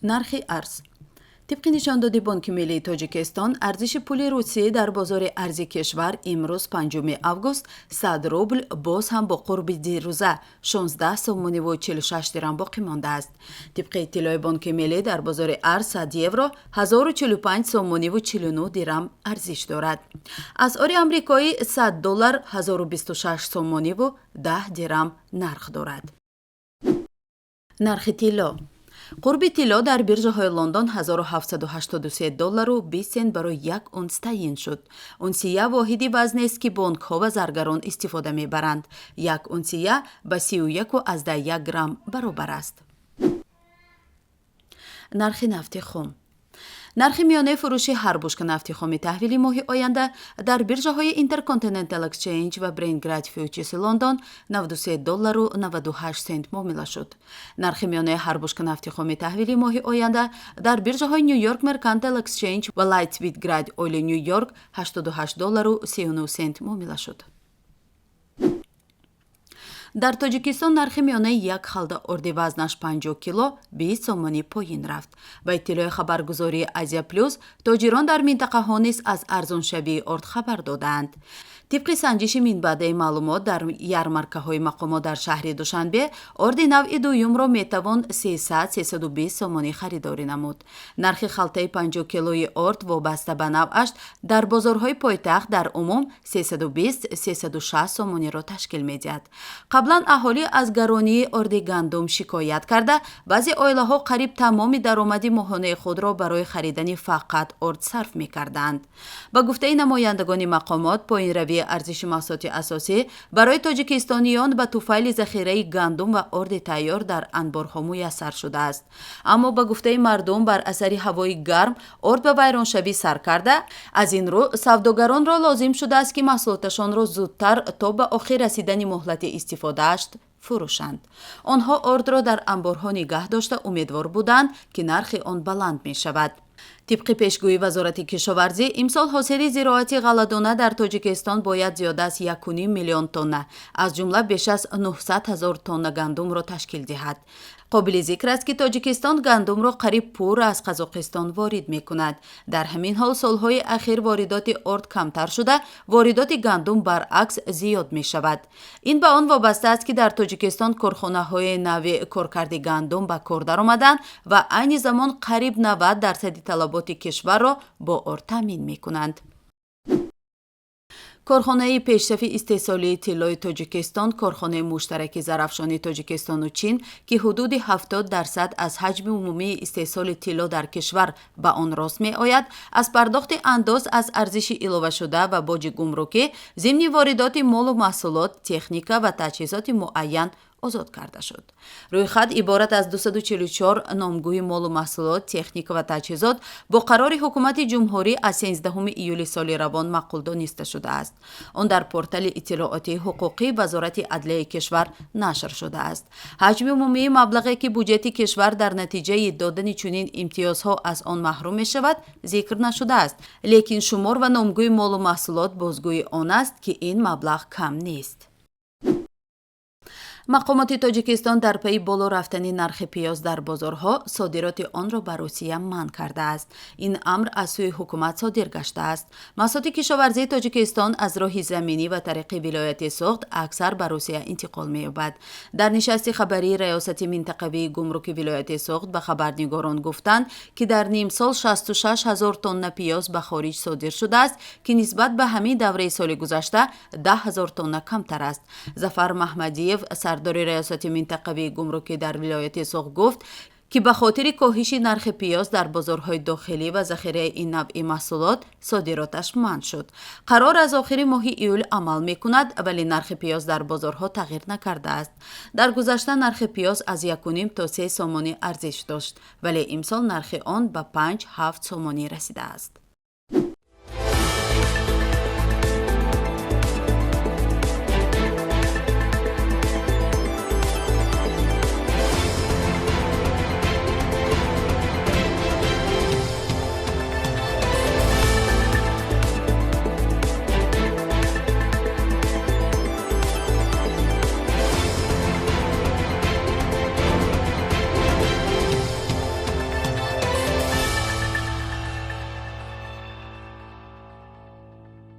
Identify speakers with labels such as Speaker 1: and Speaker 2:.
Speaker 1: нархи арз. طبق نشانداد بانک ملی تاجیکستان ارزش پول روسیه در بازار ارزی کشور امروز 5 آگوست 100 روبل باز هم با قرب دیروزه 16 سومانی و 46 درم باقی مانده است. طبق اطلاع بانک ملی در بازار ارز 100 یورو 1045 سومانی و 49 درم ارزش دارد. اسعار آمریکایی 100 دلار 1026 سومانی و 10 درم نرخ دارد. نرخ طلا قرب طلا در بیرژه‌های لندن 1783 دلار و 20 سنت برای یک اونس تعیین شد. اونسیه واحدی وزن است که بانک‌ها و زرگران استفاده می‌برند. یک اونسیه به 31.1 گرم برابر است. نرخ نفت خام نرخ میانه فروش هر بشکه نفت خام تحویلی ماه آینده در بیرژه‌های اینترکانتیننتال اکسچنج و برینگراد فیوچرز لندن 93 دلار و 98 سنت معامله شد. نرخ میانه هر بشکه نفت خام تحویلی ماه آینده در بیرژه‌های نیویورک مرکانتایل اکسچنج و لایتسویت اویل نیویورک 88 دلار و 39 سنت معامله شد. در تاجیکستان نرخ میانه یک خلده اردی وزنش 50 کیلو 20 سومانی پایین رفت. با اطلاع خبرگزاری آزیا پلوس، تاجران در منطقه ها نیز از ارزان شوی ارد خبر دادند. طبق سنجش منبع معلومات در یارمارکه های مقامات در شهر دوشنبه ارد نوع دوم را میتوان 300-320 سومانی خریداری نمود. نرخ خلطه 50 کیلوی ارد وابسته به نوعش در بازارهای پایتخت در عموم 320-360 سومانی را تشکیل میدهد. قبلا اهالی از گرانی ارد گندم شکایت کرده بعضی عائله ها قریب تمام درآمد ماهانه خود را برای خریدن فقط ارد صرف میکردند. با گفته نمایندگان مقامات پایین روی ارزش محصولات اساسی برای تاجیکستانیان به طفیل ذخیره گندم و ارد تیار در انبارها میسر شده است. اما با گفته مردم بر اثر هوای گرم ارد به ویرانشوی سر کرده، از این رو سوداگران را لازم شده است که محصولاتشان را زودتر تا به آخر رسیدن مهلت استفاده‌اش فروشند. آنها ارد را در انبارها نگه داشته امیدوار بودند که نرخ آن بلند می شود. طبق پیشگویی وزارت کشاورزی امسال حاصل زراعتی غله‌دانه در تاجیکستان باید زیاده از 1.5 میلیون تن از جمله بیش از 900,000 تن گندم را تشکیل دهد. قابل ذکر است که تاجیکستان گندم را قریب پور از قزاقستان وارد می کند. در همین حال سالهای اخیر واردات ارد کمتر شده، واردات گندم برعکس زیاد می شود. این به آن وابسته است که در تاجیکستان کارخانه های نوع کارکرد گندم به کار درآمدند و عین زمان قریب 90% طلبات کشور را با ارد تامین می کنند. کارخانه پیشرفت استحصالی طلای تاجیکستان، کارخانه مشترک ظرفشانی تاجیکستان و چین که حدود 70% از حجم عمومی استحصال طلا در کشور به آن راست می آید، از پرداخت انداز از ارزش علاوه شده و باج گمرکی ضمن واردات مال و محصولات، تکنیک و تجهیزات معین آزاد کرده شد. روی خط عبارت از 244 نامگوی مال و محصولات، تکنیک و تجهیزات با قرار حکومت جمهوری از 13 ایول سال روان معقول دانسته شده است. آن در پورتال اطلاعات حقوقی وزارت عدلیه کشور نشر شده است. حجم عمومی مبلغی که بودجت کشور در نتیجه دادن چنین امتیازها از آن محروم می شود ذکر نشده است، لیکن شمار و نامگوی مال و محصولات بازگوی آن است که این مبلغ کم نیست. مقامات تاجیکستان در پی بالا رفتن نرخ پیاز در بازارها صادرات آن را به روسیه منع کرده است. این امر از سوی حکومت صادر گشته است. محصولات کشاورزی تاجیکستان از راه زمینی و طریق ولایت سوخت اکثر به روسیه انتقال می‌یابد. در نشست خبری ریاست منطقوی گمرک ولایت سوخت به خبرنگاران گفتند که در نیم سال 66,000 تن پیاز به خارج صادر شده است که نسبت به همین دوره سال گذشته 10,000 تن کمتر است. ظفر محمدیف سردار ریاست منطقوی گمرک در ولایت سوخت گفت که به خاطر کاهش نرخ پیاز در بازارهای داخلی و ذخیره این نوع محصولات صادراتش منع شد. قرار از آخر ماه ایول عمل می کند ولی نرخ پیاز در بازارها تغییر نکرده است. در گذشته نرخ پیاز از 1.5 تا 3 سومانی ارزش داشت ولی امسال نرخ آن به 5-7 سومانی رسیده است.